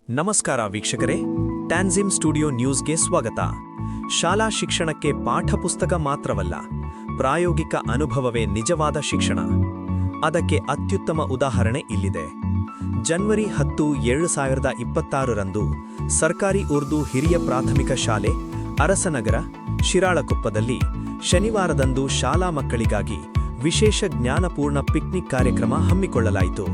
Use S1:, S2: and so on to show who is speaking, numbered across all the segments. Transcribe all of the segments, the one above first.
S1: ನಮಸ್ಕಾರ ವೀಕ್ಷಕರೇ, ಟ್ಯಾನ್ಜಿಮ್ ಸ್ಟುಡಿಯೋ ನ್ಯೂಸ್ಗೆ ಸ್ವಾಗತ. ಶಾಲಾ ಶಿಕ್ಷಣಕ್ಕೆ ಪಾಠಪುಸ್ತಕ ಮಾತ್ರವಲ್ಲ, ಪ್ರಾಯೋಗಿಕ ಅನುಭವವೇ ನಿಜವಾದ ಶಿಕ್ಷಣ. ಅದಕ್ಕೆ ಅತ್ಯುತ್ತಮ ಉದಾಹರಣೆ ಇಲ್ಲಿದೆ. ಜನವರಿ 10, 2026 ರಂದು ಸರ್ಕಾರಿ ಉರ್ದು ಹಿರಿಯ ಪ್ರಾಥಮಿಕ ಶಾಲೆ ಅರಸನಗರ, ಶಿರಾಳಕೊಪ್ಪದಲ್ಲಿ ಶನಿವಾರದಂದು ಶಾಲಾ ಮಕ್ಕಳಿಗಾಗಿ ವಿಶೇಷ ಜ್ಞಾನಪೂರ್ಣ ಪಿಕ್ನಿಕ್ ಕಾರ್ಯಕ್ರಮ ಹಮ್ಮಿಕೊಳ್ಳಲಾಯಿತು.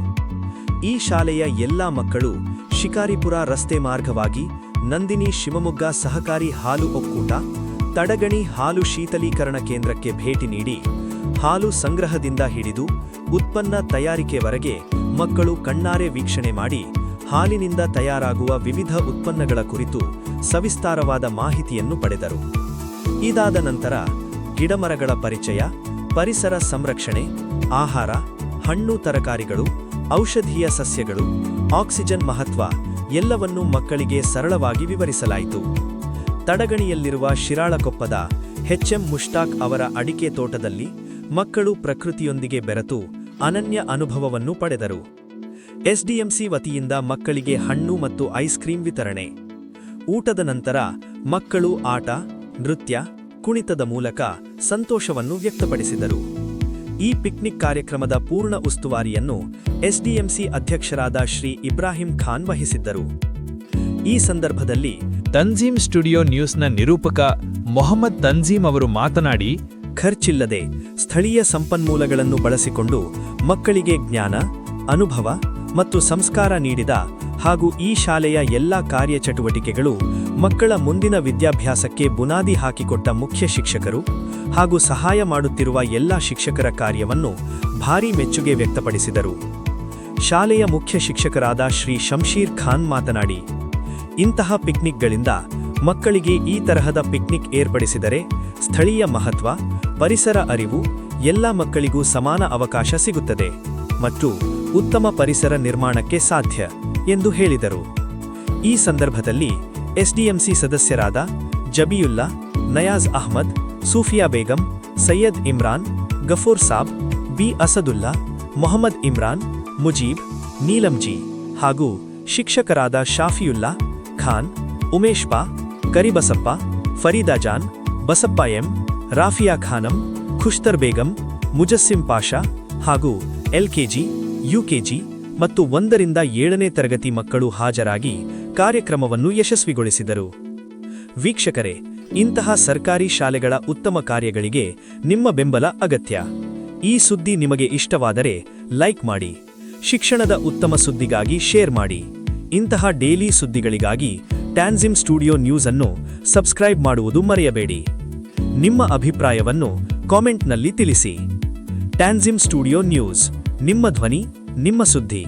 S1: ಈ ಶಾಲೆಯ ಎಲ್ಲಾ ಮಕ್ಕಳು ಶಿಕಾರಿಪುರ ರಸ್ತೆ ಮಾರ್ಗವಾಗಿ ನಂದಿನಿ ಶಿವಮೊಗ್ಗ ಸಹಕಾರಿ ಹಾಲು ಒಕ್ಕೂಟ, ತಡಗಣಿ ಹಾಲು ಶೀತಲೀಕರಣ ಕೇಂದ್ರಕ್ಕೆ ಭೇಟಿ ನೀಡಿ ಹಾಲು ಸಂಗ್ರಹದಿಂದ ಹಿಡಿದು ಉತ್ಪನ್ನ ತಯಾರಿಕೆವರೆಗೆ ಮಕ್ಕಳು ಕಣ್ಣಾರೆ ವೀಕ್ಷಣೆ ಮಾಡಿ ಹಾಲಿನಿಂದ ತಯಾರಾಗುವ ವಿವಿಧ ಉತ್ಪನ್ನಗಳ ಕುರಿತು ಸವಿಸ್ತಾರವಾದ ಮಾಹಿತಿಯನ್ನು ಪಡೆದರು. ಇದಾದ ನಂತರ ಗಿಡಮರಗಳ ಪರಿಚಯ, ಪರಿಸರ ಸಂರಕ್ಷಣೆ, ಆಹಾರ, ಹಣ್ಣು ತರಕಾರಿಗಳು, ಔಷಧೀಯ ಸಸ್ಯಗಳು, ಆಕ್ಸಿಜನ್ ಮಹತ್ವ ಎಲ್ಲವನ್ನೂ ಮಕ್ಕಳಿಗೆ ಸರಳವಾಗಿ ವಿವರಿಸಲಾಯಿತು. ತಡಗಣಿಯಲ್ಲಿರುವ ಶಿರಾಳಕೊಪ್ಪದ ಎಚ್ಎಂ ಮುಷ್ತಾಕ್ ಅವರ ಅಡಿಕೆ ತೋಟದಲ್ಲಿ ಮಕ್ಕಳು ಪ್ರಕೃತಿಯೊಂದಿಗೆ ಬೆರೆತು ಅನನ್ಯ ಅನುಭವವನ್ನು ಪಡೆದರು. ಎಸ್ಡಿಎಂಸಿ ವತಿಯಿಂದ ಮಕ್ಕಳಿಗೆ ಹಣ್ಣು ಮತ್ತು ಐಸ್ ಕ್ರೀಂ ವಿತರಣೆ. ಊಟದ ನಂತರ ಮಕ್ಕಳು ಆಟ, ನೃತ್ಯ, ಕುಣಿತದ ಮೂಲಕ ಸಂತೋಷವನ್ನು ವ್ಯಕ್ತಪಡಿಸಿದರು. ಈ ಪಿಕ್ನಿಕ್ ಕಾರ್ಯಕ್ರಮದ ಪೂರ್ಣ ಉಸ್ತುವಾರಿಯನ್ನು ಎಸ್ಡಿಎಂಸಿ ಅಧ್ಯಕ್ಷರಾದ ಶ್ರೀ ಇಬ್ರಾಹಿಂ ಖಾನ್ ವಹಿಸಿದ್ದರು. ಈ ಸಂದರ್ಭದಲ್ಲಿ
S2: ತಂಜೀಮ್ ಸ್ಟುಡಿಯೋ ನ್ಯೂಸ್ನ ನಿರೂಪಕ ಮೊಹಮ್ಮದ್ ತಂಜೀಮ್ ಅವರು ಮಾತನಾಡಿ,
S1: ಖರ್ಚಿಲ್ಲದೆ ಸ್ಥಳೀಯ ಸಂಪನ್ಮೂಲಗಳನ್ನು ಬಳಸಿಕೊಂಡು ಮಕ್ಕಳಿಗೆ ಜ್ಞಾನ, ಅನುಭವ ಮತ್ತು ಸಂಸ್ಕಾರ ನೀಡಿದ ಹಾಗೂ ಈ ಶಾಲೆಯ ಎಲ್ಲಾ ಕಾರ್ಯಚಟುವಟಿಕೆಗಳು ಮಕ್ಕಳ ಮುಂದಿನ ವಿದ್ಯಾಭ್ಯಾಸಕ್ಕೆ ಬುನಾದಿ ಹಾಕಿಕೊಟ್ಟ ಮುಖ್ಯ ಶಿಕ್ಷಕರು ಹಾಗೂ ಸಹಾಯ ಮಾಡುತ್ತಿರುವ ಎಲ್ಲಾ ಶಿಕ್ಷಕರ ಕಾರ್ಯವನ್ನು ಭಾರೀ ಮೆಚ್ಚುಗೆ ವ್ಯಕ್ತಪಡಿಸಿದರು. ಶಾಲೆಯ ಮುಖ್ಯ ಶಿಕ್ಷಕರಾದ ಶ್ರೀ ಶಂಶೀರ್ ಖಾನ್ ಮಾತನಾಡಿ, ಇಂತಹ ಪಿಕ್ನಿಕ್ಗಳಿಂದ ಮಕ್ಕಳಿಗೆ ಈ ತರಹದ ಪಿಕ್ನಿಕ್ ಏರ್ಪಡಿಸಿದರೆ ಸ್ಥಳೀಯ ಮಹತ್ವ, ಪರಿಸರ ಅರಿವು ಎಲ್ಲಾ ಮಕ್ಕಳಿಗೂ ಸಮಾನ ಅವಕಾಶ ಸಿಗುತ್ತದೆ ಮತ್ತು ಉತ್ತಮ ಪರಿಸರ ನಿರ್ಮಾಣಕ್ಕೆ ಸಾಧ್ಯ ಎಂದು ಹೇಳಿದರು. ಈ ಸಂದರ್ಭದಲ್ಲಿ ಎಸ್ಡಿಎಂಸಿ ಸದಸ್ಯರಾದ ಜಬಿಯುಲ್ಲಾ, ನಯಾಜ್ ಅಹ್ಮದ್, ಸೂಫಿಯಾ ಬೇಗಂ, ಸೈಯದ್ ಇಮ್ರಾನ್, ಗಫೂರ್ ಸಾಬ್, ಬಿ ಅಸದುಲ್ಲಾ, ಮೊಹಮ್ಮದ್ ಇಮ್ರಾನ್, ಮುಜೀಬ್, ನೀಲಂಜಿ ಹಾಗೂ ಶಿಕ್ಷಕರಾದ ಶಾಫಿಯುಲ್ಲಾ ಖಾನ್, ಉಮೇಶ್ ಪಾ, ಕರಿಬಸಪ್ಪ, ಫರೀದಾ ಜಾನ್, ಬಸಪ್ಪ ಎಂ, ರಾಫಿಯಾ ಖಾನಂ, ಖುಷ್ತರ್ ಬೇಗಂ, ಮುಜಸ್ಸಿಂ ಪಾಷಾ ಹಾಗೂ ಎಲ್ಕೆಜಿ, ಯುಕೆಜಿ ಮತ್ತು 1ರಿಂದ 7ನೇ ತರಗತಿ ಮಕ್ಕಳು ಹಾಜರಾಗಿ ಕಾರ್ಯಕ್ರಮವನ್ನು ಯಶಸ್ವಿಗೊಳಿಸಿದರು. ವೀಕ್ಷಕರೇ, ಇಂತಹ ಸರ್ಕಾರಿ ಶಾಲೆಗಳ ಉತ್ತಮ ಕಾರ್ಯಗಳಿಗೆ ನಿಮ್ಮ ಬೆಂಬಲ ಅಗತ್ಯ. ಈ ಸುದ್ದಿ ನಿಮಗೆ ಇಷ್ಟವಾದರೆ ಲೈಕ್ ಮಾಡಿ, ಶಿಕ್ಷಣದ ಉತ್ತಮ ಸುದ್ದಿಗಾಗಿ ಶೇರ್ ಮಾಡಿ. ಇಂತಹ ಡೈಲಿ ಸುದ್ದಿಗಳಿಗಾಗಿ ಟ್ಯಾನ್ಜಿಮ್ ಸ್ಟುಡಿಯೋ ನ್ಯೂಸ್ ಅನ್ನು ಸಬ್ಸ್ಕ್ರೈಬ್ ಮಾಡುವುದು ಮರೆಯಬೇಡಿ. ನಿಮ್ಮ ಅಭಿಪ್ರಾಯವನ್ನು ಕಾಮೆಂಟ್ನಲ್ಲಿ ತಿಳಿಸಿ. ಟ್ಯಾನ್ಜಿಮ್ ಸ್ಟುಡಿಯೋ ನ್ಯೂಸ್, ನಿಮ್ಮ ಧ್ವನಿ, ನಿಮ್ಮ ಸುದ್ದಿ.